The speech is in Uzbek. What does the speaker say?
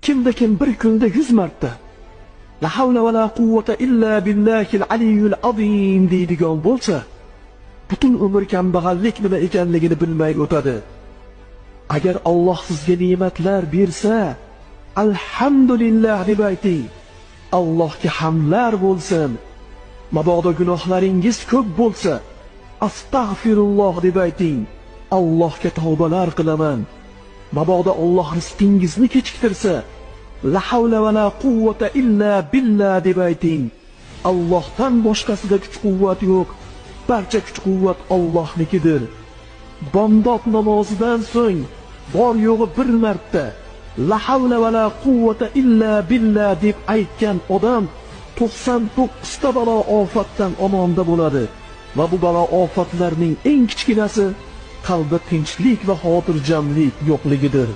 Kimda kim bir kunda 100 marta la havla va la quvvata illa billahil aliyyul azim deydigan bo'lsa, butun umr kambag'allik nima ekanligini bilmay o'tadi. Agar Alloh sizga ne'matlar bersa, alhamdulillah deb ayting. Allohga hamdlar bo'lsin. Mabodo gunohlaringiz ko'p bo'lsa, astag'firulloh deb ayting. Allohga tavbalar qilaman. Mabodo Alloh rizqingizni kechiktirsa, la havla va la quvvata illa billah deb ayting. Allohdan boshqasida kuch-quvvat yo'q. Barcha kuch-quvvat Allohnikidir. Bomdod namozidan so'ng bor yo'g'i bir marta la havla va la quvvata illa billah deb aytgan odam 99 ta balo ofatdan omonda bo'ladi. Va bu balo ofatlarning eng kichkinasi qalbda tinchlik va xotirjamlik yo'qligidir.